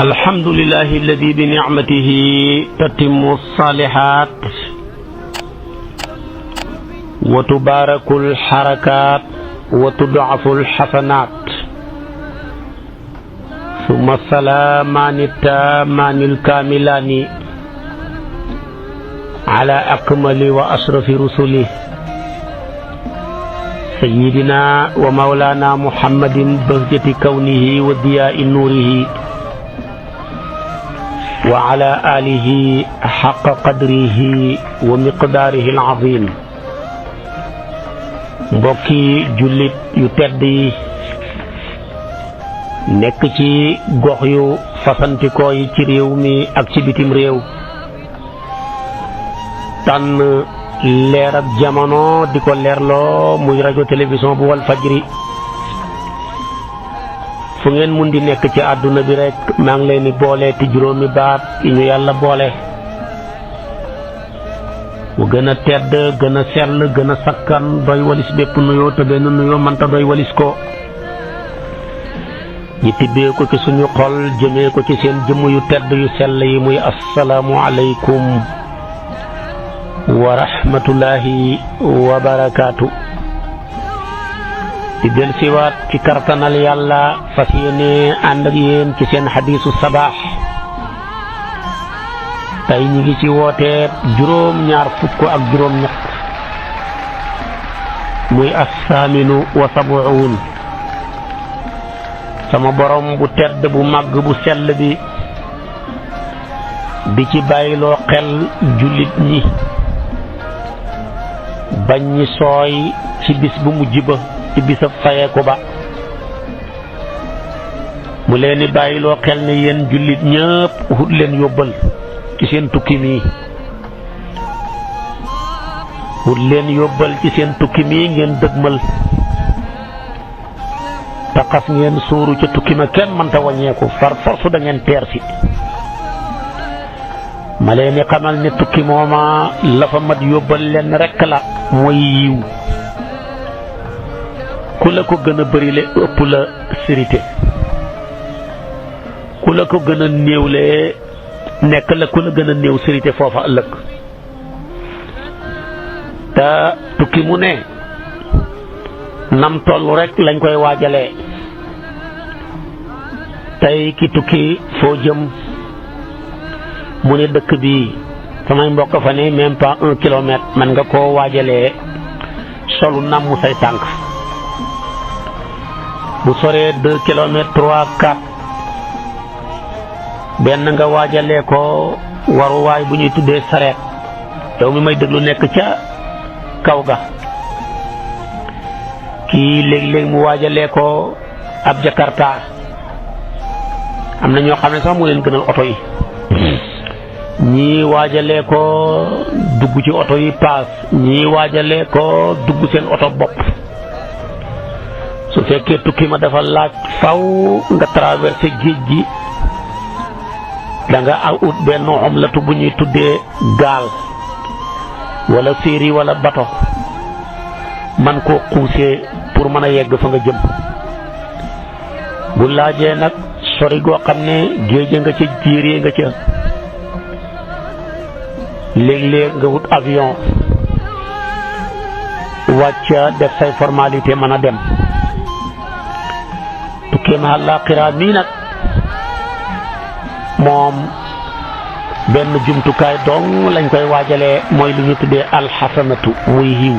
الحمد لله الذي بنعمته تتم الصالحات وتبارك الحركات وتضعف الحسنات، ثم السلامان التامان الكاملان على أكمل وأشرف رسله سيدنا ومولانا محمد بهجة كونه وضياء نوره، وعلى آله حق قدره ومقداره العظيم. mbokki jullit yu tedd yi nekk ci gox yu fasantikoo yi ci réew mi ak ci bitim réew, tànn leer ak jamono di ko leerloo muy rajo télévision bu wal fajri. fu ngeen mun di nekk ci àdduna bi rek maa ngi leen di boole ti juróomi baat yi ñu yàlla boole, mu gën a tedd gën a sell gën a sakkan doy walis bépp nuyoo te benn nuyoo mënta doy walis ko. ñi tibbee ko ci suñu xol jëmee ko ci seen jëmm yu tedd yu sell yi muy assalaamu aleykum wa rahmatullahi wa barakaatu. di del siwaat ci kartanal yàlla fas yéene ànd ak yéen ci seen xadiisu sabaax. tey ñi ngi ci woote juróom ñaar fukk ak juróom ñett muy assaaminu wa sabuun. sama borom bu tedd bu màgg bu sell bi di ci bàyyiloo xel jullit ñi bañ ñi sooy ci bis bu mujj ba, ci bisab fayeeku ba. mu leen di bàyyiloo xel ne yéen jullit ñëpp wut leen yóbbal ci seen tukki mi, wut leen yóbbal ci seen tukki mi ngeen dëgmal, te xas ngeen sóoru ca tukki ma kenn mënta wàññeeku, far force da ngeen teer si. ma leen di xamal ne tukki mooma la fa mat yóbbal leen rekk la, mooy yiw. ku la ko gën a bëri le ëpp la sérité, ku la ko gën a néewle nekk la ku la gën a néew sérité foofa ëllëg. te tukki mu ne nam tollu rek lañ koy waajalee. tey ki tukki foo jëm mu ne dëkk bi samay mbokk fa ne même pas 1 kilomètre man nga koo waajalee solu namm say tànk. bu soree 2 kilomètres 3 4 benn nga waajalee ko waruwaay bu ñuy tuddee sareet, yow mi may déglu nekk ca kaw ga. kii léeg-léeg mu waajalee ko ab jakarta, am na ñoo xam ne sax mu leen gënal oto yi. ñii waajalee ko dugg ci oto yi paas, ñii waajalee ko dugg seen oto bopp. su fekkee tukki ma dafa laaj faw nga traversé géej gi, da nga ut benn omlatu bu ñuy tuddee gaal wala séeri wala bato man koo xuusee pour mën a yegg fa nga jëm. bu laajee nag sori goo xam ne géej nga ca jéeree nga ca, léeg-léeg nga wut avion wàcca def say formalité mën a dem. tukkeem àllaaxira mii nag moom benn jumtukaay dong lañ koy waajalee, mooy lu ñu tuddee alxasanatu, muy yiw.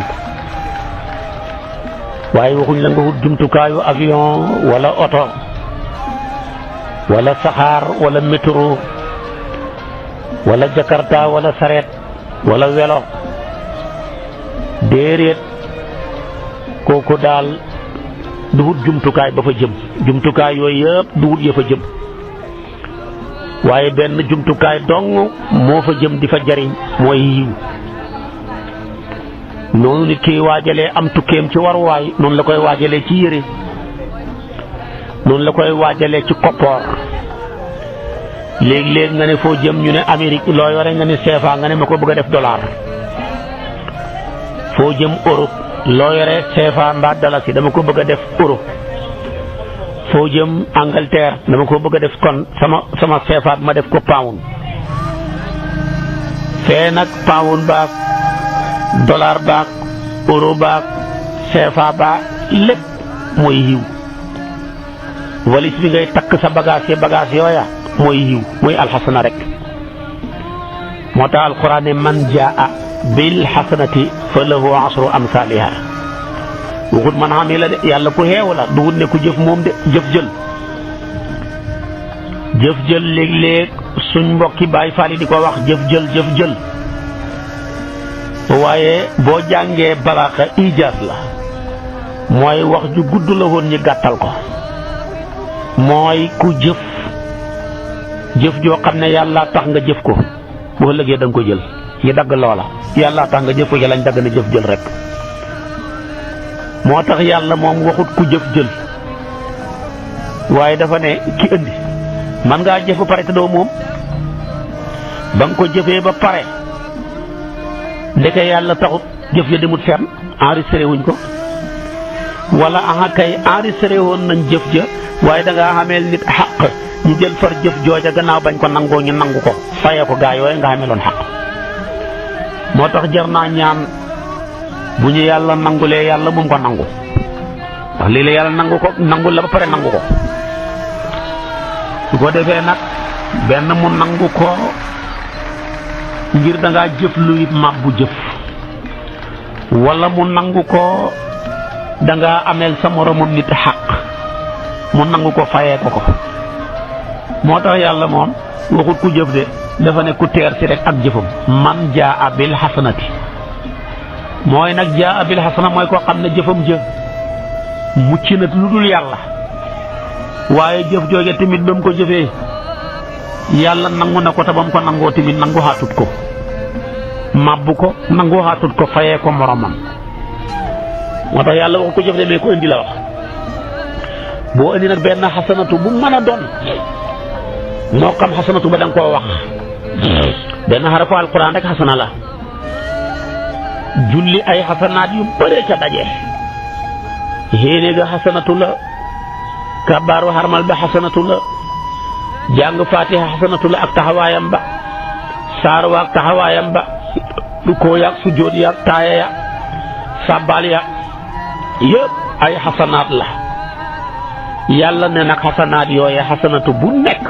waaye waxuñ la nga wut jumtukaayu avion wala oto wala saxaar wala métro wala jakarta wala sareet wala welo. déedéet, kooku daal du wut jumtukaay ba fa jëm. jumtukaay yooyu yëpp du wut ya fa jëm, waaye benn jumtukaay dong moo fa jëm di fa jariñ, mooy yiw. noonu nit kiy waajalee am tukkeem ci waruwaay, noonu la koy waajalee ci yére, noonu la koy waajalee ci koppoor. léeg-léeg nga ne foo jëm ñu ne Amérique, loo yore nga ne CFA, nga ne ma ko bëgg a def dollar. foo jëm Europe, loo yore CFA mbaa dalasi, dama ko bëgg a def euro. foo jëm Angleterre dama ko bëgg a def kon sama seefaat ma def ko pound fee nag pound baak dollar baak euro baak seefa ba lépp mooy yiw walis bi ngay takk sa bagage yooya mooy yiw mooy alxasana rek moo tax alquran ne man jaa bil xasanati fa lahu asru amsaliha waxut man xam la de yàlla ku xeew la dugut ne ku jëf moom de jëf jël léeg-léeg suñ mbokki Baay Faal di ko wax jëf jël waaye boo jàngee balaaxa ijaas la mooy wax ju gudd la woon ñi gàttal ko mooy ku jëf joo xam ne yàlla tax nga jëf ko boo ëllëgee da nga ko jël yi dagg loola yàlla tax nga jëf ko lañ dagg na jëf jël rek moo tax yàlla moom waxut ku jëf jël waaye dafa ne ki indi man ngaa jëf ba pare te doo moom ba nga ko jëfee ba pare ndeke yàlla taxut jëf ya demut fenn enregistré wuñ ko wala aha kay enregistré woon nañ jëf ja waaye da ngaa xameel nit xaq ñu jël far jëf jooja gannaaw bañ ko nangoo ñu nangu ko fayee ko gaa yooyu nga xameeloon xaq moo tax jar naa ñaan bu ñu yàlla nangulee yàlla moom ko nangu ndax lii la yàlla nangu ko nangu la ba pare nangu ko su ko defee nag benn mu nangu ko ngir da ngaa jëf luy màbbu jëf wala mu nangu ko da ngaa ameel sa moromam nit xaq mu nangu ko fayee ko moo tax yàlla moom waxut ku jëf de dafa ne ku teer si rek ak jëfam man jaa bil xasanati mooy nag jaa bil xasana mooy koo xam ne jëfam jëf mucc na lu dul yàlla waaye jëf jooje tamit ba mu ko jëfee yàlla nangu na ko te ba mu ko nangoo tamit nangu xaatut ko màbbu ko nangu xaatut ko fayee ko moromam moo tax yàlla wax ko jëf de mais ko indi la wax boo indi nag benn xasanatu bu mën a doon moo xam xasanatu ba da nga koo wax benn xarafu alquran rek xasana la julli ay xasanaat yu bëree ca daje xéene ga xasanatu la kabaaru xarmal ba xasanatu la jàng fatiha xasanatu la ak taxawaayam ba saar wa ak taxawaayam ba koo yaag sujjóot yaag taaya ya sàbbaal ya yëpp ay xasanaat la yàlla ne nag xasanaat yooye xasanatu bu nekk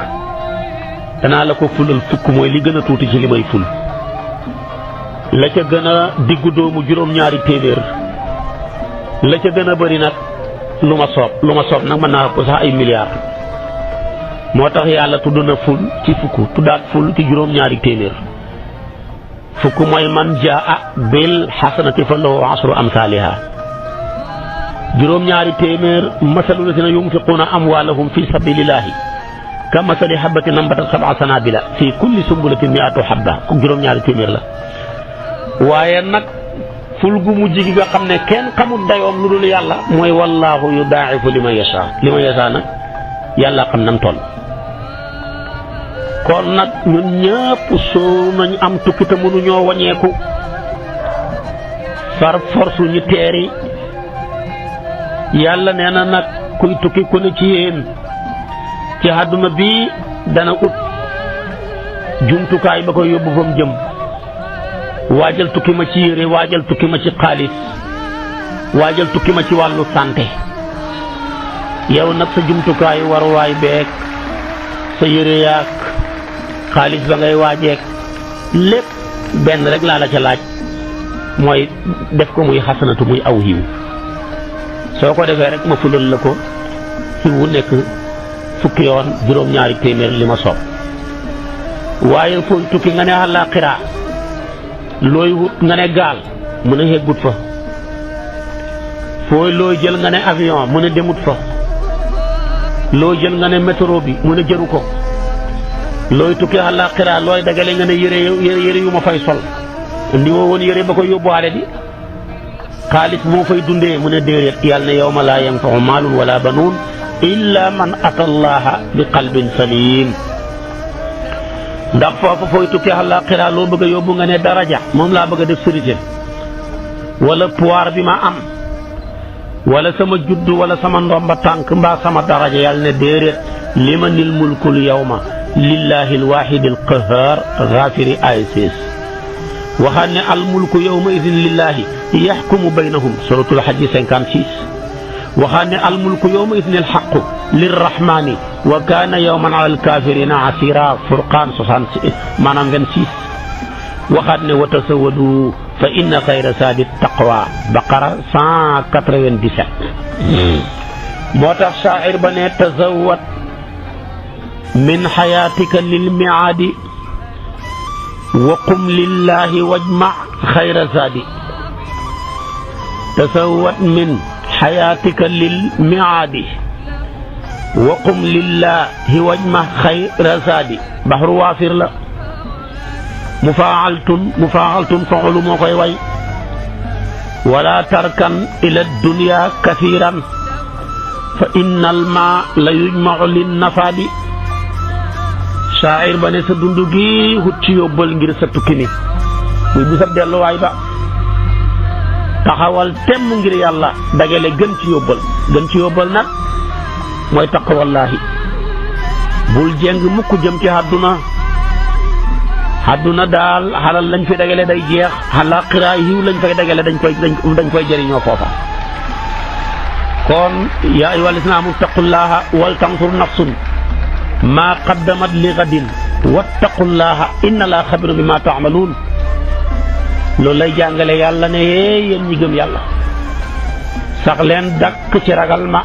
danaa la ko fulal fukk mooy li gën a tuuti ci li may ful la ca gën a diggu doomu juróom-ñaari téeméer la ca gën a bëri nag lu ma soob nag mën naa ëpp sax ay milliards moo tax yàlla tudd na ful ci fukk tuddaat ful ci juróom-ñaari téeméer fukk mooy man jaa bil xasanati fa lahu asru amsaaliha juróom-ñaari téeméer masalu lazina yunfiquuna amwaalahum fi sabilillahi ka masali habbatin ambatat sab'a sanaabila fi kulli sumbulatin mi'atu habba ko juróom-ñaari téeméer la waaye nag ful gu mujj gi nga xam ne kenn xamul dayoom lu dul yàlla mooy wallaahu yudaa'ifu liman yashaa nag yàlla xam nam toll kon nag ñun ñëpp soo nañ am tukki te mënuñoo wañeeku far force ñu teeri yàlla nee na nag kuy tukki ku ne ci yéen ci àdduna bi dana ut jumtukaay ba koy yóbbu fa mu jëm waajal tukki ma ci yére waajal tukki ma ci xaalis waajal tukki ma ci wàllu santé yow nag sa jumtukaay waruwaay beeg sa yére yaag xaalis ba ngay waajeeg lépp benn rek laa la ca laaj mooy def ko muy xasanatu muy aw xiiw soo ko defee rek ma fulal la ko xiiw wu nekk fukki yoon juróom-ñaari téeméer li ma soob waaye fooy tukki nga ne àllaaxira looy wut nga ne gaal mu ne heggut fa fooy looy jël nga ne avion mu ne demut fa looy jël nga ne métro bi mu ne jëru ko looy tukki àllaaxira looy dagale nga ne yére yu ma fay sol indi woo woon yére ba koy yóbbuwaale di xaalis moo fay dundee mu ne déedéet yàlla ne yawma laa yanfa'u maalun wala banuun illa man ata allaha bi qalbin salim ndax foofu fooy tukki àllaaxira loo bëgg a yóbbu nga ne daraja moom laa bëgg a def sérité wala pouvoir bi ma am wala sama juddu wala sama ndomba tànk mbaa sama daraja yàlla ne déedéet limanil mulkul yawma lillahi alwahid alqahar ghafiri ay 6 waxaan ne almulku yawma idin lillahi yaxkumu baynahum suratul hajj 56 waxaan ne almulku yawma idin alxaqu lirrahmani wa kaana yawman ala alkafirina asira furqaan 66 maanaam 26 waxaat ne wa tasawadu fa inna xayra saadi taqwa baqara 197 moo tax shaa'ir ba ne tazawwad min xayaatika lil miaadi wa qum lillahi wajma xayra saadi tazawwad min xayaatika lil miaadi wa qum lillahi wajma xayra saadi baxru waafir la mufaaltun faulu moo koy way wala tarkan ila dunya kathiran fa innal ma la yujmau lin nafaadi shaa'ir ba ne sa dund gi hut ci yóbbal ngir sa tukki ni muy bisab delluwaay ba taxawal temm ngir yàlla dagale gën ci yóbbal nag mooy taqwallaahi bul jeng mukk jëm ci àdduna daal xalal lañ fi dagale day jeex xalaa xiraa yiw lañ fay dagale dañ koy jëriñoo foofa kon yaa ayyuhal lazina aamanu ittaqullaaha wal tanzur nafsun maa qaddamat li gadin wattaqullaaha inna llaaha xabiirun bimaa ta'maluun loolu lay jàngale yàlla ne yéen ñi gëm yàlla sax leen dàkk ci ragal ma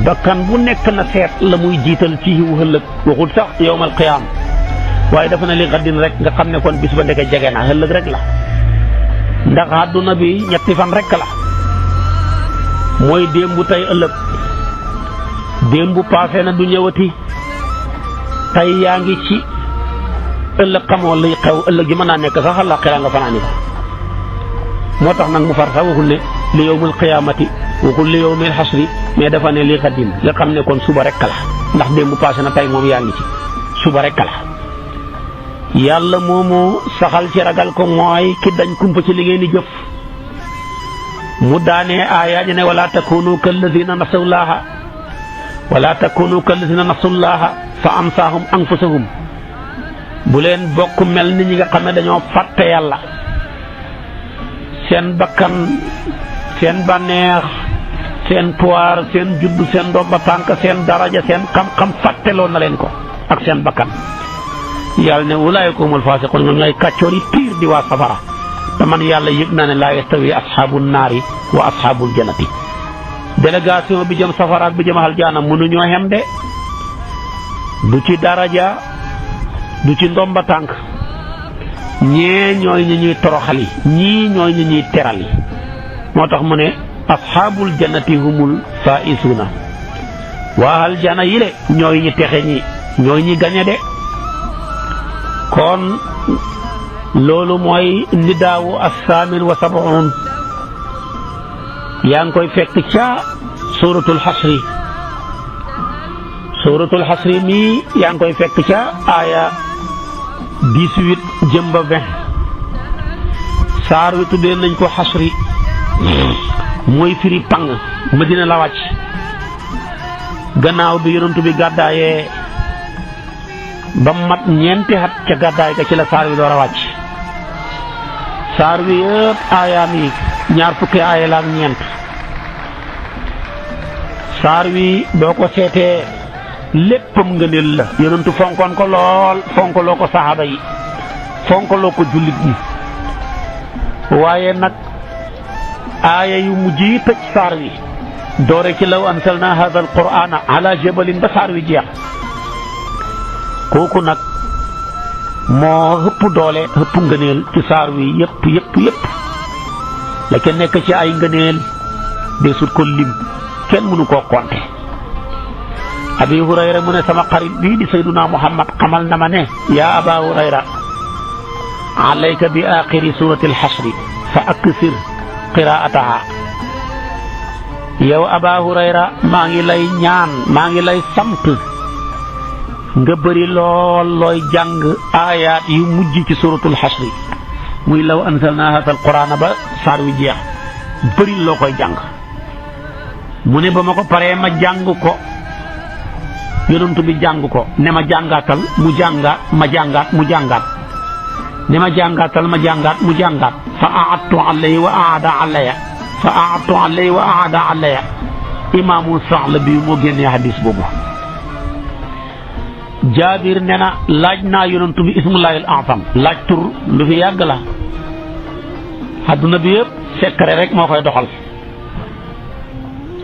bakkan bu nekk na seet la muy jiital ci yiw ëllëg waxul sax yawmal qiyaam waaye dafa na li xaddin rek nga xam ne kon bis ba ndeke jege na ëllëg rek la ndax àdduna bi ñetti fan rek la mooy démbu tey ëllëg démbu paase na du ñëwati tey yaa ngi ci ëllëg xamoo luy xew ëllëg gi mën naa nekk sax àllaaxira nga fanaani ko moo tax nag mu far sax waxul ne li yawmil qiyaamati waxul li yawmil xasri mais dafa ne li xaddin nga xam ne kon suba rek la ndax démbu paase na tey moom yaa ngi ci suba rek la yàlla moomu saxal ci ragal ko mooy ki dañ kumpa ci li ngeen di jëf mu daanee aaya ji ne wala takunu kallazina nasullaha fa amsaahum anfusahum bu leen bokk mel ni ñi nga xam ne dañoo fàtte yàlla seen bakkan seen bànneex seen tuwaar seen juddu seen ndomba tànk seen daraja seen xam-xam fàtteloo na leen ko ak seen bakkan yàlla ne ulaa'ika humul faasiquun ñoom ñooy kàccoor yi piir di waa safara te man yàlla yëg naa ne laa yastawi ashaabun naari wa ashaabul jannati délégation bi jëm safara ak bi jëm aljaana mënuñoo xem de du ci daraja du ci ndomba tànk ñee ñooy ñi ñuy toroxali ñii ñooy ñi ñuy terali moo tax mu ne ashaabul jannati humul faa'isuuna waa aljaana yi le ñooy ñi texe ñi ñooy ñi gañe de kon loolu mooy nidaawu as-saamin wa sab'uun yaa ngi koy fekk ca suuratul xasri mii yaa ngi koy fekk ca aaya 18 jëm ba 20 saar wi tuddee nañ ko xasri mooy firi pang Madina la wàcc gannaaw bi yonent bi gàddaayee ba mat ñeenti at ca gàddaay ga ci la saar wi door a wàcc saar wi yëpp aayaam yi 20 aaya la ak ñeent saar wi boo ko seetee léppam ngëneel la yonentu fonkoon ko lool fonkaloo ko saxaaba yi fonkaloo ko jullit ñi waaye nag aaya yu mujj yi tëj saar wi doore ci law anzalna hadha alqur'ana ala jabalin ba saar wi jeex kooku nag moo ëpp doole ëpp ngëneel ci saar wi yëpp la ca nekk ci ay ngëneel de sut ko lim kenn mënu koo konte abi hurayra mu ne sama xarit bii di sayduna muhammad xamal na ma ne yaa aba hurayra alayka bi axiri surati alxasri fa aksir qiraataha yow aba hurayra maa ngi lay ñaan maa ngi lay sant nga bëri lool looy jàng aayaat yu mujj ci suratul xasri muy law anzalna hadha alqur'ana ba saar wi jeex bëri loo koy jàng mu ne ba ma ko paree ma jàng ko yonent bi jàng ko ne ma jàngaatal mu jàngaat ma jàngaat mu jàngaat ne ma jàngaatal ma jàngaat mu jàngaat fa aadtu alayhi wa aada alaya fa aadtu alayhi wa aada alaya imaamul Sa'labi moo génnee hadis boobu. Jaabir ne na laaj naa yonent bi ismullahil a'zam laaj tur lu fi yàgg la adduna bi yëpp secret rek moo koy doxal.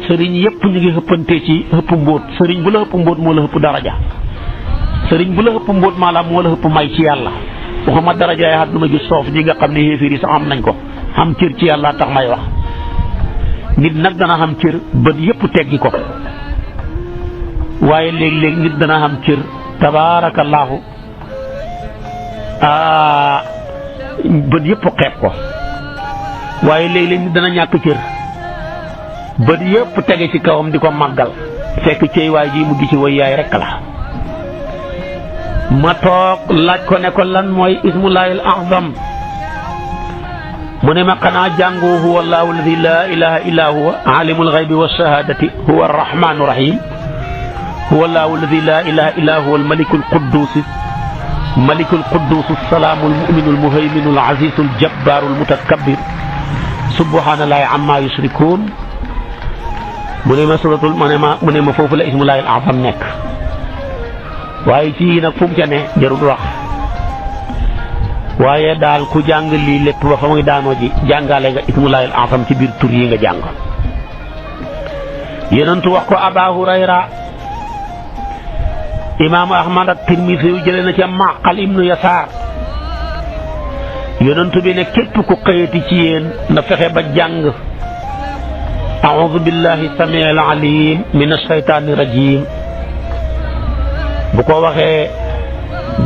sëriñ yëpp ñu ngi xëppante ci xëpp mbóot sëriñ bu la xëpp mbóot moo la xëpp daraja sëriñ bu la xëpp mbóot maanaam moo la xëpp may ci yàlla waxuma daraja yi àdduna gi soof ñi nga xam ne xéeféer yi sax am nañ ko xam cër ci yàlla tax may wax nit nag dana xam cër bët yëpp teggi ko waaye léeg-léeg nit dana xam cër tabaarakallaahu bët yëpp xeeb ko waaye léeg-léeg nit dana ñàkk cër bët yëpp tege ci kawam di ko màggal fekk cey waay ji mu gi ci way yaay rekk la ma toog laaj ko ne ko lan mooy ismullahil a'zam mu ne ma xanaa jàngu huwa allahu alladi la ilaha illa huwa alimul ghaybi wa shahadati huwa arrahmanu rahim huwa allahu alladi la ilaha illa huwa almalikul quddus assalaamu almu'minu almuhayminu alazizu aljabbaru almutakabbir subhanallahi amma yushrikun mu ne ma suratul mu ne ma foofu la ismullahil a'zam nekk waaye ci nag fu mu ca ne jarul wax waaye daal ku jàng lii lépp ba fa muy daanoo ji jàngale nga ismullahil a'zam ci biir tur yi nga jàng yonentu wax ko Aba Hurayra imaamu Ahmad ak Tirmisi yu jëlee na ca Maqal ibnu Yasaar yonentu bi ne képp ku xëyati ci yéen na fexe ba jàng a'uuzu billahi samiil aliim mina shaytaani rajiim bu ko waxee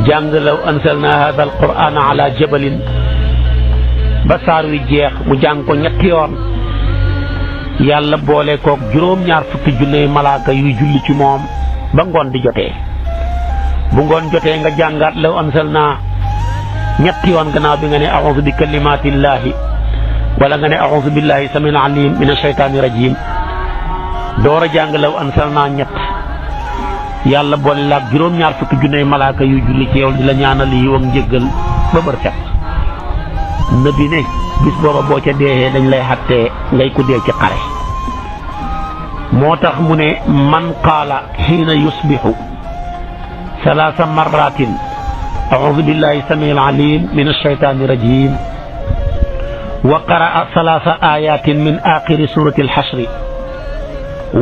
jàng law anzalnaa haadha alqur'aana ala jabalin ba saar wi jeex mu jàng ko ñetti yoon yàlla boole koog juróom-ñaar fukki junne malaaka yuy julli ci moom ba ngoon di jotee bu ngoon jotee nga jàngaat law anzalnaa ñetti yoon gannaaw bi nga ne a'uuzu bi kalimaatillaahi wala nga ne a'uuzu billahi samiil aliim mina shaytaani rajiim door a jàng law anzalnaa ñett yàlla boole la ak juróom-ñaar fukki junne malaaka yuy julli ci yow di la ñaanal yiw ak njëggal ba bër set nabi ne bis booba boo ca deexee dañ lay xattee ngay ku dee ci xare moo tax mu ne man qaala xiina yusbixu salaasa marratin a'uuzu billahi samiil aliim mina shaytaani rajiim wa qara'a salaasa ayatin min aaxiri suurati al-xashri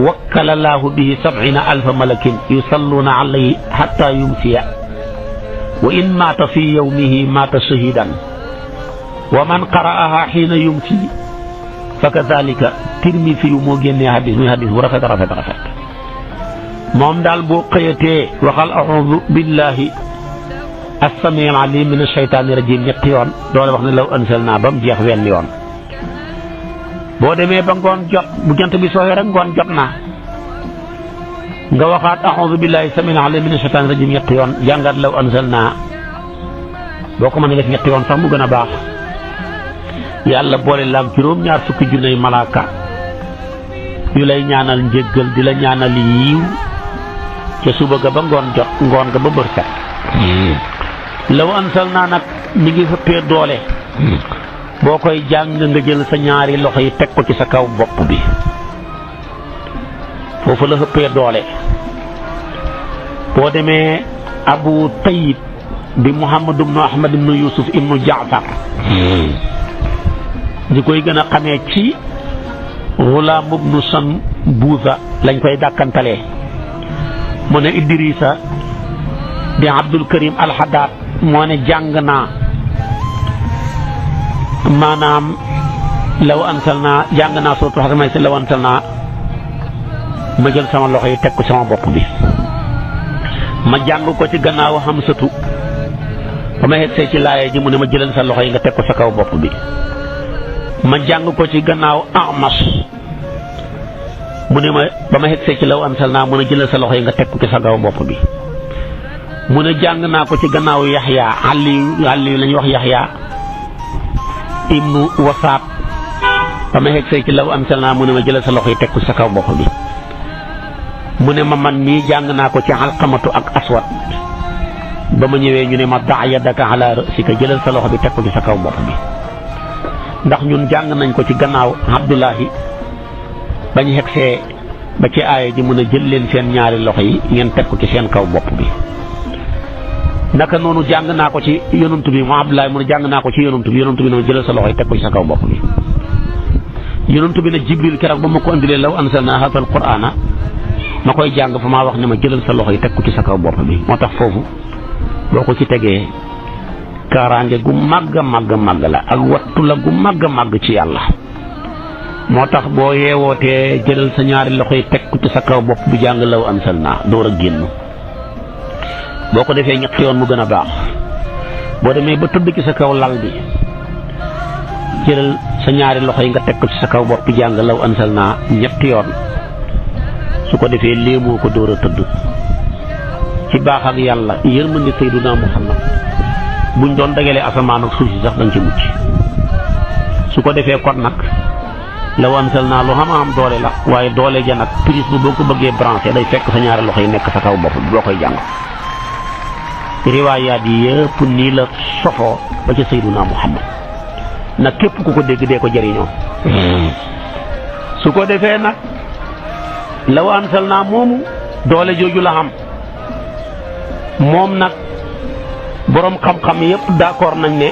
wakkala laahu bihi 70,000 malakin yusalluuna alayhi xatta yumsiya wa in maata fi yawmihi maata shahiidan wa man qara'aha xiina yumsi fa kazaalika Tirmisi yu moo génnee hadis muy hadis bu rafet moom daal boo xëyatee waxal a'uuzu billahi as-samiil aliim mina shaytaani rajiim ñetti yoon doole wax ne law anzalnaa ba mu jeex wenn yoon boo demee ba ngoon jot bu jant bi sooyee rek ngoon jot naa nga waxaat a'uuzu billahi samiil aliim mina shaytaani rajiim ñetti yoon jàngat law anzalnaa boo ko mënee def ñetti yoon sax mu gën a baax yàlla boole la ak juróom-ñaar fukki junne malaaka yu lay ñaanal njéggal di la ñaanal yiiw ca suba ga ba ngoon jot ngoon ga ba bër set law anzalnaa nag mi ngi xëppee doole boo koy jàng nga jël sa ñaari loxo yi teg ko ci sa kaw bopp bi foofu la xëppee doole boo demee Abu Tayyib di Muhammad ibnu Ahmad ibnu Yusuf ibnu Jaafar ñi koy gën a xamee ci Gulaam ibnu Sanbuusa lañ koy dàkkantalee mu ne Idrisa di Abdul Karim Al-Haddad moo ne jàng naa maanaam law anzalnaa jàng naa suratul Hasr may si law anzalnaa ma jël sama loxo yi teg ko sama bopp bi ma jàng ko ci gannaaw Hamsatu ba ma yegsee ci laaya ji mu ne ma jëlal sa loxo yi nga teg ko sa kaw bopp bi ma jàng ko ci gannaaw Amash mu ne ma ba ma yegsee ci law anzalnaa mu ne jëlal sa loxo yi nga teg ko ci sa kaw bopp bi mu ne jàng naa ko ci gannaaw Yaxya Ali la ñuy wax Yaxya ibnu Wasaab ba ma xeg say ci law anzalnaa mu ne ma jëlal sa loxo yi teg ko sa kaw bopp bi mu ne ma man mii jàng naa ko ci alqamatu ak aswad ba ma ñëwee ñu ne ma daa yadaka ala rasika jëlal sa loxo bi teg ko ci sa kaw bopp bi ndax ñun jàng nañ ko ci gannaaw Abdullahi bañ xegsee ba ci aaya ji mën a jël leen seen ñaari loxo yi ngeen teg ko ci seen kaw bopp bi naka noonu jàng naa ko ci yonantu bi mu Abdullahi mu ne jàng naa ko ci yonantu bi ne jëlal sa loxo yi teg ko ci sa kaw bopp bi yonantu bi ne Jibril keroog ba ma ko indilee law anzalnaa haazal qur'aana ma koy jàng fa maa wax ne ma jëlal sa loxo yi teg ko ci sa kaw bopp bi moo tax foofu boo ko ci tegee kaaraange gu màgg la ak wattu la gu màgg ci yàlla moo tax boo yeewootee jëlal sa ñaari loxo yi teg ko ci sa kaw bopp bi jàng law anzalnaa door a génn boo ko defee ñetti yoon mu gën a baax boo demee ba tëdd ci sa kaw lal bi jëlal sa ñaari loxo yi nga teg ko ci sa kaw bopp bi jàng law anzalnaa ñetti yoon su ko defee léemoo ko door a tëdd ci baax ak yàlla yërmande Sayyiduna Muhammad buñ doon dagalee asamaan ak suuf si sax dañ ci mucc su ko defee kon nag law anzalnaa lu xam doole la waaye doole ja nag prise bu boo ko bëggee branché day fekk sa ñaari loxo yi nekk sa kaw bopp bi boo koy jàng riwaayaat yi yëpp nii la sofoo ba ca Sayyiduna Muhammad nag képp ku ko dégg dee ko jëriñoo su ko defee nag law anzalnaa moomu doole jooju la xam moom nag boroom xam-xam yëpp d'accord nañ ne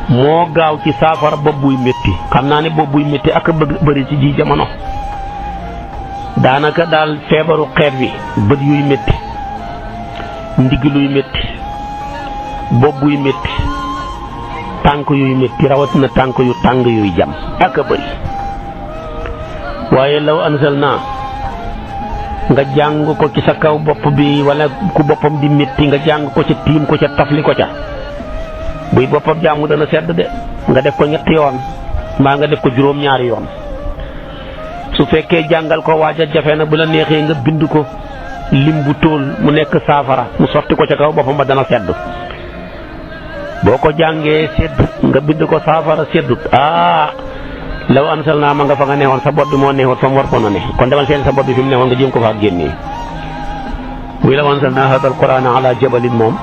moo gaaw ci saafara bopp buy métti xam naa ne bopp buy métti ak a bëri ci ji jamono daanaka daal feebaru xeet bi bët yuy métti ndigg luy métti bopp buy métti tànk yuy métti rawatina tànk yu tàng yuy jam ak a bëri waaye law anzalnaa nga jàng ko ci sa kaw bopp bi wala ku boppam di métti nga jàng ko ca tiim ko ca tafli ko ca buy boppam jàmm dana sedd de nga def ko ñetti yoon mbaa nga def ko juróom-ñaari yoon su fekkee jàngal ko waaja jafe na bu la neexee nga bind ko lim bu tóol mu nekk saafara mu sotti ko ca kaw boppam ba dana sedd boo ko jàngee sedd nga bind ko saafara seddut law anzalnaa ma nga fa nga neexoon sa bopp bi moo neexoon fa mu war ko na ne kon demal seen sa bopp bi fi mu neexoon nga jéem ko faa génnee buy law anzalnaa haazal qur'aana alaa jabalin moom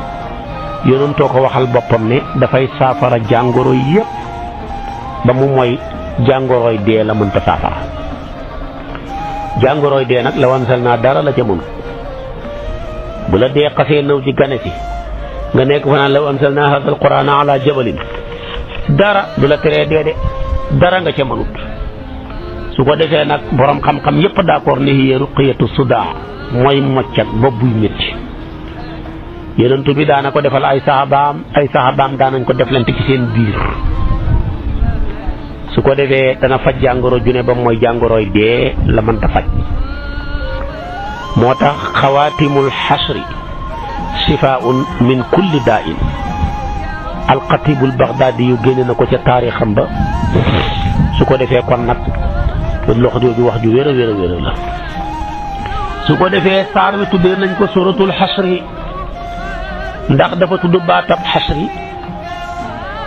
yonentoo ko waxal boppam ne dafay saafara jàngoro yépp ba mu mooy jàngoroy dee la mënta saafara jàngoroy dee nag law anzalnaa dara la ca mën bu la dee xasee nëw ci gane si nga nekk fa naan law anzalnaa haazal qur'aana alaa jabalin dara du la teree dee de dara nga ca mënut su ko defee nag borom xam-xam yépp d'accord ne hiya ruqyatu sudaa mooy moccat bopp buy métti yonent bi daana ko defal ay saxaabaam daanañ ko deflante ci seen biir su ko defee dana faj jàngoro ju ne ba mooy jàngoroy dee la mënta faj moo tax xawaatimul xasri shifaa'un min kulli daa'in alxatibul bagdaadi yu génne na ko ca taarixam ba su ko defee kon nag loxo jooju wax ju wér a la su ko defee saar wi tuddee nañ ko suratul xasri ndax dafa tudd baatab xasri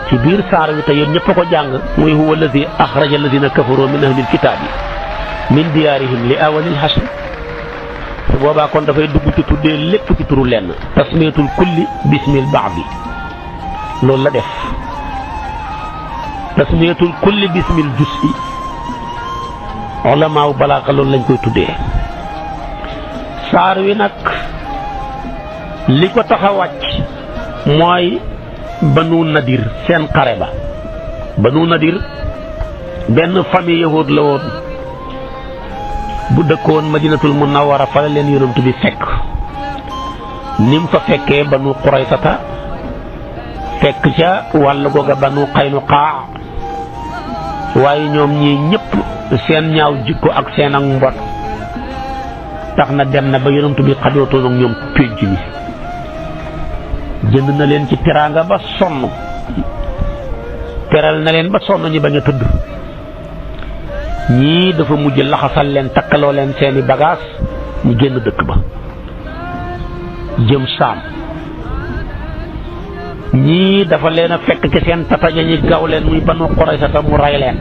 ci biir saar wi te yéen ñëpp a ko jàng muy huwa alladi axraja alladina kafaru min ahlil kitaabi min diyaarihim li awalil xasri su boobaa kon dafay dugg ci tuddee lépp ci turu lenn tasmiyatul kulli bismil baadi loolu la def tasmiyatul kulli bismil juz'i ulamaaw balaaxa loolu lañ koy tuddee saar wi nag li ko tax a wàcc mooy banu nadir seen xare ba banu nadir benn famille yahuud la woon bu dëkkoon madinatul munawwara fa la leen yonent bi fekk nim fa fekkee banu quraysata fekk ca wàll googa banu qaynuqaa waaye ñoom ñii ñëpp seen ñaaw jikko ak seen ak mbot tax na dem na ba yonent bi xajootoo ak ñoom pénc mi jënd na leen ci teraanga ba sonn teral na leen ba sonn ñi bañ a tëdd ñii dafa mujj laxasal leen takkaloo leen seeni bagaas ñu génn dëkk ba jëm saam ñii dafa leen a fekk ci seen tataja ñi gaw leen muy Banu Qurayza mu ray leen.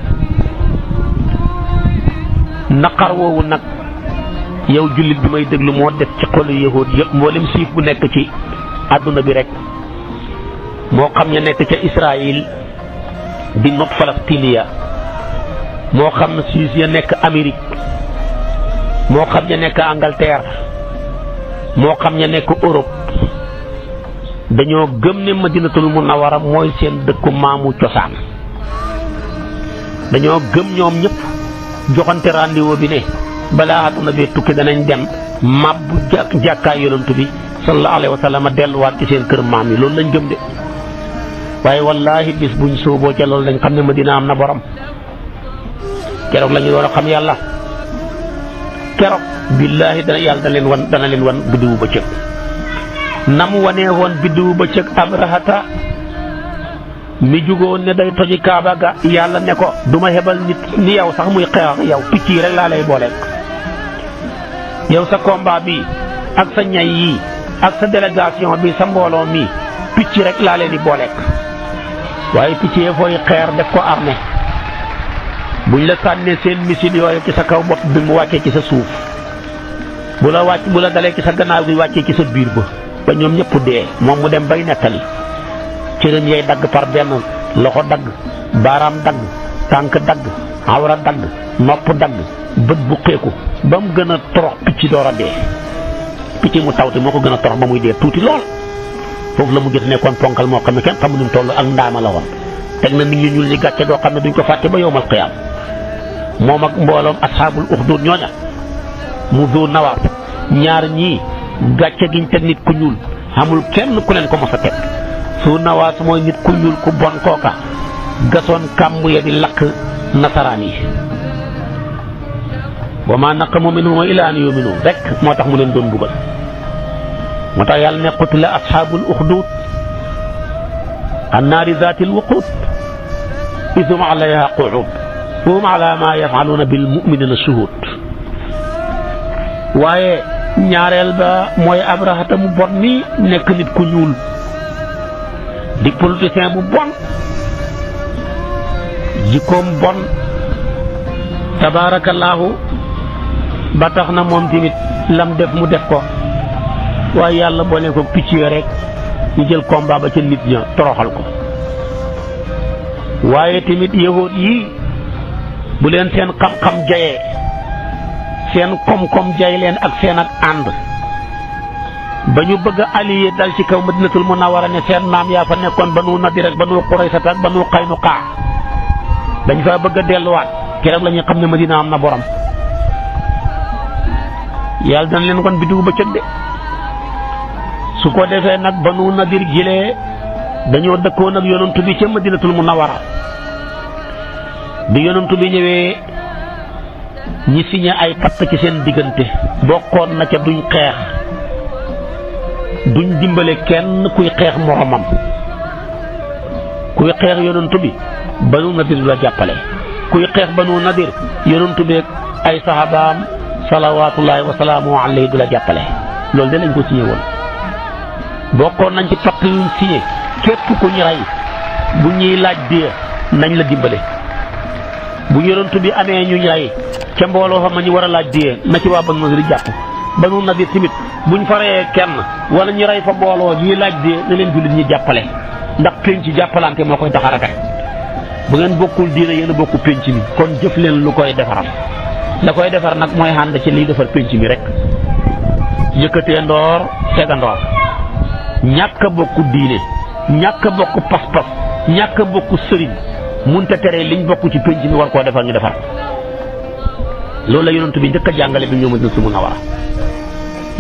naqar woowu nag yow jullit bi may déglu moo def ci xolu yahuud yëpp mboolem siif bu nekk ci àdduna bi rek moo xam ña nekk ca Israël di not Palestine moo xam ne Suisse ya nekk Amérique moo xam ña nekk Angleterre moo xam ña nekk Europe dañoo gëm ne Madinatul Munawwara mooy seen dëkku maamu cosaan dañoo gëm ñoom ñëpp joxante rendez-vous bi ne balaa àdduna bi tukki danañ dem mabbu jàkkaay yonantu bi sallallahu alayhi wa sallam delluwaat ci seen kër maam yi loolu lañ gëm de waaye wallaahi bis buñ sooboo ca loolu lañ xam ne Madina am na borom keroog la ñu war a xam yàlla keroog billaahi dana leen wan biddiwu bëccëg na mu wanee woon biddiwu bëccëg Abrahata mi jugoon ne day toji Kaaba ga yàlla ne ko duma hebal nit ni yow sax muy xeex ak yow picc yi rek laa lay booleek yow sa combat bi ak sa ñay yi ak sa délégation bi sa mbooloo mi picc rek laa leen di booleek waaye picc yee fooy xeer def ko armée buñ la sànnee seen missile yooyu ci sa kaw bopp bi mu wàccee ci sa suuf bu la dalee ci sa gannaaw gi wàccee ci sa biir ba ñoom ñëpp dee moom mu dem bay nettali cërëm yay dagg par benn loxo dagg baaraam dagg tànk dagg awra dagg nopp dagg bët bu xeeku ba mu gën a torox picc door a dee picc mu tawte moo ko gën a torox ba muy dee tuuti lool foofu la mu gis nekkoon ponkal moo xam ne kenn xamu nu mu toll ak ndaama la woon teg na nit ñu ñuul ñi gàcce doo xam ne duñ ko fàtte ba yowmal qiyaam moom ak mbooloom asxaabul uxduud ñooña mu zoo nawaat ñaar ñii gàcce giñ teg nit ku ñuul xamul kenn ku leen ko mos a teg su nawaas mooy nit ku ñuul ku bon kooka gasoon kàmb ya di lakk nasaraan yi wa ma naqamu minhum illa an yuminu rek moo tax mu leen doon bugal moo tax yàlla ne qutila asxaabul uxduud annaari zaatil wuquud iz hum alayha qu'uud wa hum ala ma yaf'aluuna bil mu'miniina shuhuud waaye ñaareel ba mooy Abrahata mu bon nii nekk nit ku ñuul di politicien bu bon jikkoom bon tabaarakallaahu ba tax na moom tamit lam def mu def ko waaye yàlla boole ko picc yi rek ñu jël combat ba ca nit ña toroxal ko waaye tamit yahuud yi bu leen seen xam-xam jayee seen koom-koom jay leen ak seen ak ànd ba ñu bëgg a allié dal ci kaw Madinatul Munawwara ne seen maam yaa fa nekkoon Banu Nadir ak Banu Qurayza ak Banu Qaynuqa dañ fa bëgg a delluwaat keroog la ñuy xam ne Madina am na borom yàlla dana leen kon biddiwu bëccëg de su ko defee nag Banu Nadir gilee dañoo dëkkoon ak yonantu bi ca Madinatul Munawwara bi yonantu bi ñëwee ñi signé ay pacte ci seen diggante bokkoon na ca duñ xeex duñ dimbale kenn kuy xeex moromam kuy xeex yonantu bi Banu Nadir du la jàppale kuy xeex Banu Nadir yonantu bi ay sahabaam salawaatullaahi wa salaamu alayhi du la jàppale loolu de lañ ko signé woon bokkoon nañ ci pacte yuñ signé képp ku ñu rey bu ñuy laaj dee nañ la dimbale bu yonantu bi amee ñu rey ca mbooloo xam na ñu war a laaj dee na ci waa Banu Nadir jàpp Banu Nadir tamit buñ fa reyee kenn wala ñu rey fa mbooloo ñuy laaj dee na leen jullit ñi jàppale ndax pénc ci jàppalante moo koy tax a rafet bu ngeen bokkul diine yéen a bokku pénc mi kon jëf leen lu koy defaral la koy defar nag mooy ànd ci liy defar pénc mi rek yëkkatee ndoor tega ndoor ñàkk a bokku diine ñàkk a bokku pas-pas ñàkk a bokku sëriñ munta tere liñ bokk ci pénc mi war koo defar ñu defar loolu la yonent bi njëkk a jàngale bi ñëw Madinatul Munawwara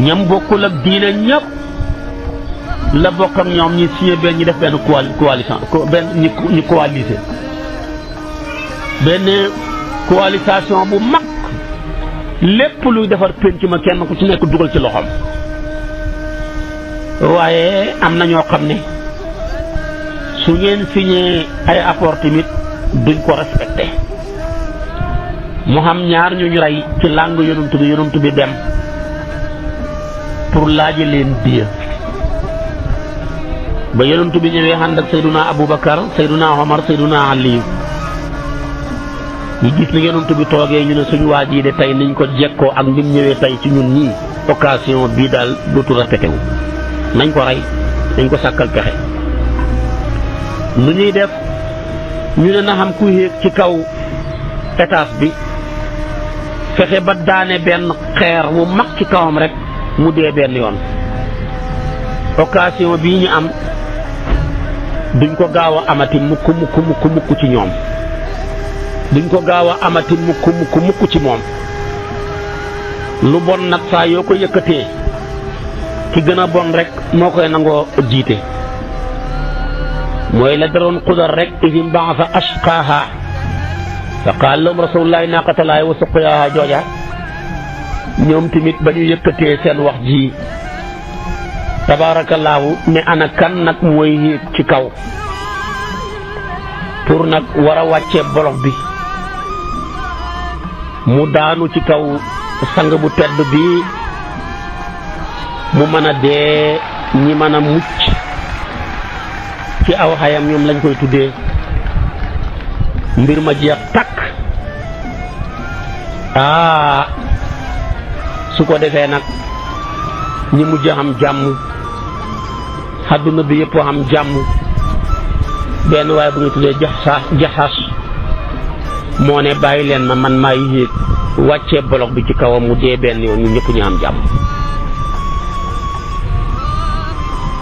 ñam bokkul ak diine ñëpp la bokk ak ñoom ñi signé benn ñi def benn coalition ñu coalisé benn coalisation bu mag lépp luy defar pénc ma kenn ku ci nekk dugal ci loxoom waaye am na ñoo xam ne su ngeen signé ay accord tamit duñ ko respecté mu xam ñaar ñu rey ci langue yonent bi dem pour laaji leen diya ba yonent bi ñëwee ànd ak Seyduna Aboubacar Seyduna Omar Seyduna Ali ñu gis ni yonent bi toogee ñu ne suñu waa ji de tey niñ ko jekkoo ak ni mu ñëwee tey ci ñun ñii occasion bii daal dootul répété wu nañ ko rey nañ ko sàkkal pexe. nu ñuy def ñu ne na xam ku yéeg ci kaw étage bi fexe ba daane benn xeer mu mag ci kawam rek mu dee benn yoon. occasion bii ñu am duñ ko gaaw a amati mukk ci ñoom duñ ko gaaw a amati mukk ci moom. lu bon nag saa yoo ko yëkkatee ki gën a bon rek moo koy nangoo jiite. mooy la daroon xudar rek idim ba'atha ashqaaha fa qaala lahum rasulullahi naaqatallaahi wa suqyaaha jooja ñoom tamit ba ñu yëkkatee seen wax ji tabaarakallaahu ne ana kan nag mooy yéeg ci kaw pour nag war a wàccee bolox bi mu daanu ci kaw sang bu tedd bi mu mën a dee ñi mën a mucc ci aw xayam ñoom lañ koy tuddee mbir ma jeex takk su ko defee nag ñi mujj xam jàmm àdduna bi yëpp xam jàmm. benn waaye bu ñu tuddee jaxaas moo ne bàyyi leen ma man maay yéeg wàccee bolok bi ci kawam mu dee benn yoon ñu ñëpp ñu am jàmm.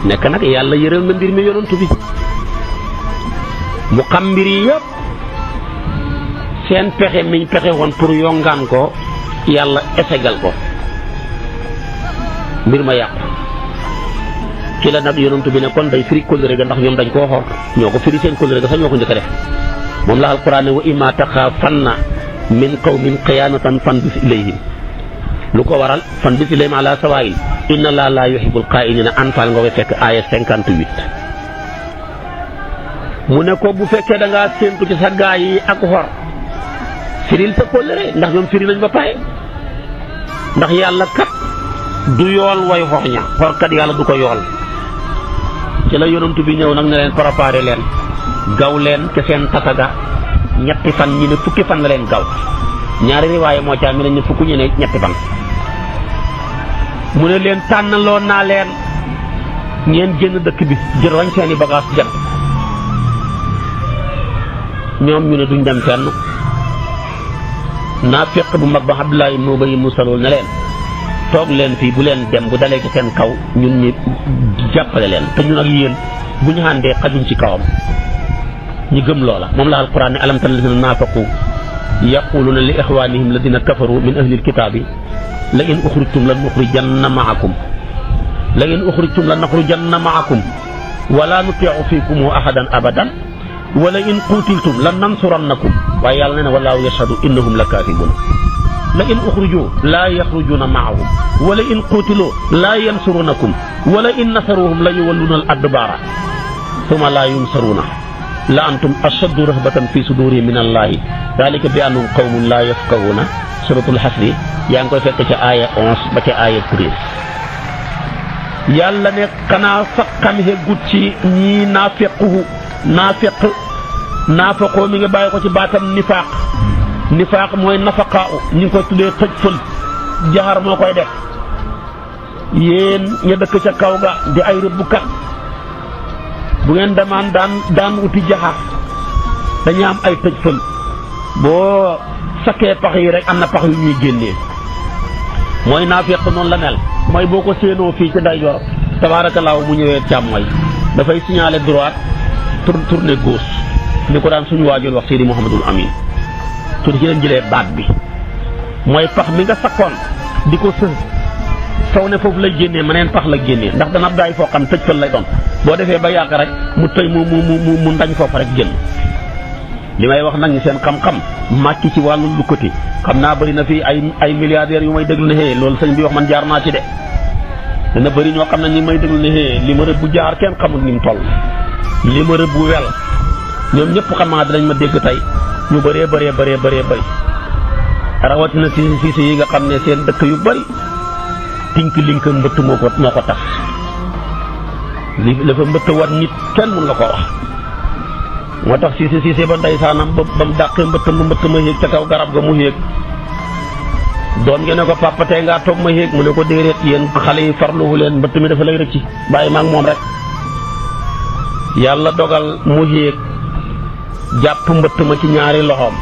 nekk nag yàlla yërëm na mbir mi yonantu bi mu xam mbir yi yëpp seen pexe miñ pexe woon pour yongaan ko yàlla esegal ko mbir ma yàqu ci la nag yonantu bi ne kon day firi kóllëre ga ndax ñoom dañ koo xor ñoo ko firi seen kóllëre ga sax ñoo ko njëkk a def moom la alquran ne wa imma taxaafanna min qawmin xiyaanatan fanbis ilayhim lu ko waral fanbis ilayhim ala sawaa'in inna laa laa yuhibbul xaa'iniina Anfaal nga koy fekk aaya 58. mu ne ko bu fekkee da ngaa séentu ci sa gaa yi ak xor firil sa kóllëre ndax ñoom firi nañ ba pare ndax yàlla kat du yool way xor ña xorkat yàlla du ko yool. ci la yonantu bi ñëw nag ne leen préparé leen gaw leen ca seen tataga ñetti fan ñi ne fukki fan la leen gaw ñaari riwaaye moo ca mi ne ñu fukk ñu ne ñetti fan. mu ne leen tànnaloo naa leen ngeen génn dëkk bi jël wañ seeni bagage jëm ñoom ñu ne duñ dem fenn. naafiq bu mag ba Abdullah ibn Ubay ibn Salul ne leen toog leen fii bu leen dem bu dalee ci seen kaw ñun ñi jàppale leen te ñun ak yéen bu ñu àndee xajuñ ci kawam ñu gëm loola. moom la alquran ne alam tara llazina naafaqu yaquluna li ixwanihim ladina kafaru min ahli alkitabi la in uxrijtum la nuxrijanna maakum la in uxrijtum la nuxrijanna maakum wala nutii'u fiikum ahadan abadan wala in qutiltum la nansurannakum waaye yàlla nee na wallaahu yashhadu innahum la kaadibuun la in uxrijuu laa yaxrujuuna maahum wala in qutiluu laa yansurunakum wala in nasaruhum la yuwalluuna al adbaara summa laa yunsaruuna la antum ashaddu rahbatan fi sudurihim min allahi dalika bi annahum qawmun laa yafqahuuna suratul hasri yaa ngi koy fekk ca aaya 11 ba ca aaya 13. yàlla ne xanaa sa xam heggut ci ñii naafaqoo mi ngi bàyyi ko ci baatam nifaaq mooy nafaqaa ñu ngi koy tuddee tëj fël jaxar moo koy def. yéen ña dëkk ca kaw ga di ay rëbbkat bu ngeen demaan daan uti jaxar dañu am ay tëj fël boo sakkee pax yi rek am na pax yu ñuy génnee mooy naafiq noonu la mel. mooy boo ko séenoo fii ci ndeyjoor tabaarakallaahu mu ñëwee càmmooy dafay signaler droite tourner gauche ni ko daan suñu waajur wax Seydi Mouhamadul Amin tur ci leen jëlee baat bi mooy pax mi nga sakkoon di ko sën saw ne foofu lay génnee meneen pax la génnee ndax dana daay foo xam tëj fël lay doon boo defee ba yàgg rek mu tëy mu ndañ foofa rek génn. li may wax nag ñi seen xam-xam màcc ci wàllu lu côté xam naa bëri na fii ay milliardaires yu may déglu ne hee loolu sëñ bi wax man jaar naa ci de dana bëri ñoo xam ne ñi may déglu ne hee li ma rëbb bu jaar kenn xamul ni mu toll li ma rëbb bu wel ñoom ñëpp xam naa dinañ ma dégg tey ñu bëree rawatina si yi nga xam ne seen dëkk yu bëri tink link mbëtt moo ko tax li la fa mbëtt wat nit kenn mun la ko wax moo tax siise ba ndeysaanam ba mu dàqee mbëtt ma yéeg ca kaw garab ga mu yéeg doom ngeen ne ko papa tey ngaa toog ma yéeg mu ne ko déedéet yéen xale yi farluwu leen mbëtt mi dafa lay rëcci bàyyi ma ak moom rek yàlla dogal mu yéeg jàpp mbëtt ma ci ñaari loxoom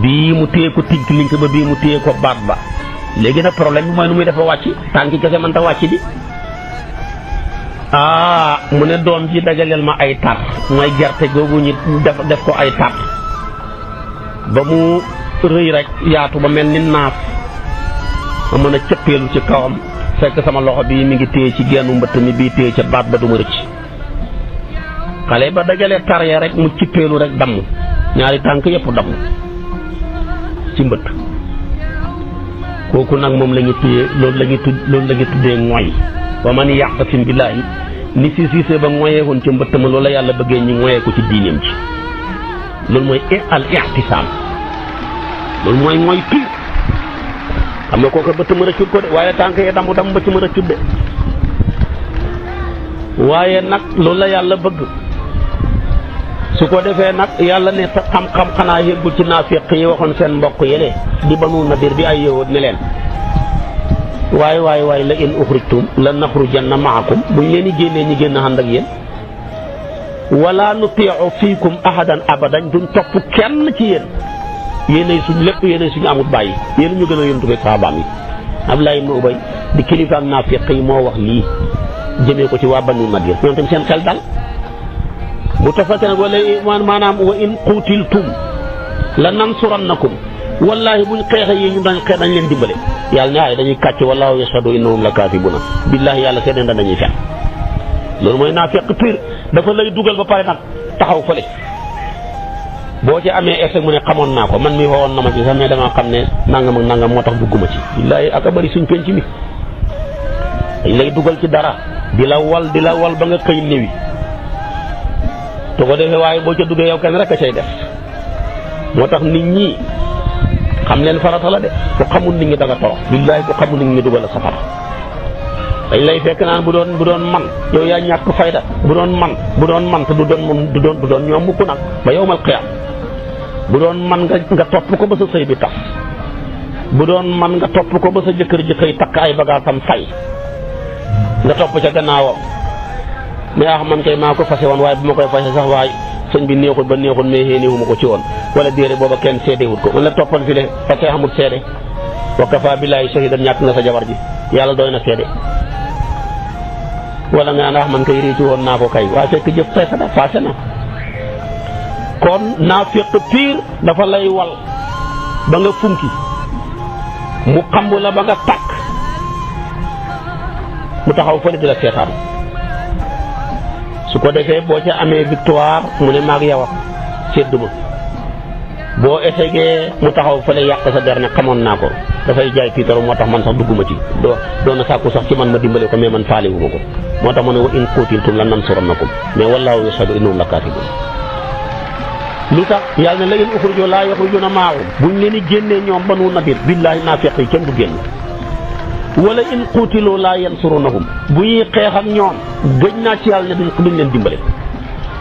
bii mu téye ko tink link ba bii mu téye ko baat ba léegi nag problème bi mooy nu muy dafa wàcc tànki kese mën ta wàcc bi mu ne doom ji dajaleel ma ay tar mooy gerte googu ñu def ko ay tar ba mu rëy rek yaatu ba mel ni naaf ma mën a cëppeelu ci kawam fekk sama loxo bii mi ngi téye ci gennu mbëtt mi bii téye ca baat ba du ma rëcc xale ba dajalee tar ya rek mu cippeelu rek damm ñaari tànk yëpp damm ci mbëtt kooku nag moom la ñu téye loolu la ñu tuddee ngoy wa man ya'tasim billaahi ni siise ba ngoyee woon ca mbëtt ma loolu la yàlla bëggee ñu ngoyee ko ci diineem ci loolu mooy al i'tisaam loolu mooy ngoy pire xam nga kooku mbëtt ma rëccut ko de waaye tànk yi damm mbëtt ma rëccut de waaye nag loolu la yàlla bëgg su ko defee nag yàlla ne sa xam-xam xanaa yëggul ci naafiq yi waxoon seen mbokk yële di Banu Nadir di ay yowóot ne leen waaye la in uxrijtum la naxrujanna maakum buñ leen di génnee ñi génn ànd ak yéen wala nutii'u fiikum ahadan abadan duñ topp kenn ci yéen yéenay suñ lépp yéenay suñu amut bàyyi yéen ñu gën a yontu ko saabaam yi Abdullah ibn Ubay di kilifa ak naafiq yi moo wax lii jëmee ko ci waa Banu Nadir ñoom tam seen xel dal bu tafate nag wala maanaam wa in qutiltum la nansurannakum wallahi buñ xeexe yi ñu dañ leen dimbale yàlla ne ay dañuy kàcc wallahu yashhadu innahum la kaatibuna billahi yàlla seedeen da dañuy fen loolu mooy naafiq pire dafa lay dugal ba pare nag taxaw fële boo ci amee effet mu ne xamoon naa ko man mi wowoon na ma ci sax mais dama xam ne nangam ak nangam moo tax dugguma ci billahi aka bëri suñ penc mi dañ lay dugal ci dara di la wal ba nga xëy néewi te ko defee waaye boo ca duggee yow kenn rek a cay def moo tax nit ñi xam leen farata la de ku xamul nit ñi da nga torox billaahi ku xamul nit ñi dugal a safara dañ lay fekk naan bu doon man yow yaa ñàkk fayda bu doon man te du doon ñoom mukk nag ba yawmal qiyaam bu doon man nga topp ko ba sa sëy bi tas bu doon man nga topp ko ba sa jëkkër ji xëy takk ay bagaasam fay nga topp ca gannaawam mais man kay maa ko fase woon waaye bu ma koy fase sax waaye sëñ bi neexul ba neexul mais xéenewuma ko ci woon wala déere booba kenn seedewut ko man la toppal fi de parce que xamul seede wa kafa billaahi shahidan ñàkk nga sa jabar ji yàlla doy na seede wala nga ndax man kay réccu woon naa ko kay waaye fekk jëf passé na kon naafiq pire dafa lay wal ba nga funki mu xamb la ba nga tàkk mu taxaw fële di la seetaan su ko defee boo ca amee victoire mu ne maag yow sédd ma boo essayé mu taxaw fële yàq sa der ne xamoon naa ko dafay jaay tiitaru moo tax man sax dugguma ci doon na sàkku sax ci man ma dimbale ko mais man faaliwuma ko moo tax ma ne wa in qutiltum la nansurannakum mais wallahu yashhadu innahum la kaatibun lu tax yàlla ne la in uxrijoo laa yaxrujuuna maahum buñ leen di génnee ñoom Banu Nadir billaahi naafiq yi kenn du génn wala in qutiloo laa yansurunahum bu ñuy xeex ak ñoom gëj naa ci yàlla ne duñ leen dimbale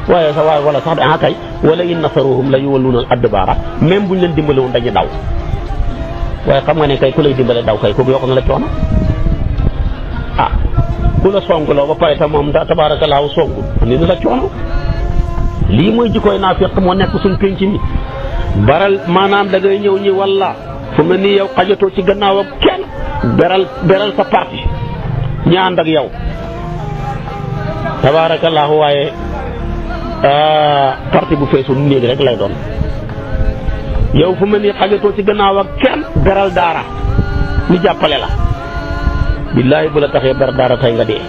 waaye sax waaye wala sax de kay wala in nasaruhum la yuwalluuna al-adbaara même buñ leen dimbale woon dañuy daw waaye xam nga ne kay ku lay dimbale daw kay kooku yokk na la coono ku la songloo ba pare tam moom tabaarakallaahu songul ni na la coono lii mooy jikkooy naafiq moo nekk suñ penc mi baral maanaam da ngay ñëw ñi walla fu mel ni yow xajatoo ci gannaaw ak kenn beral sa parti ñi ànd ak yow tabaarakallaahu waaye parti bu feesul néeg rek lay doon yow fu mel ni xajatoo ci gannaaw ak kenn beral daara ñu jàppale la billaahi bu la taxee ber daara tey nga dee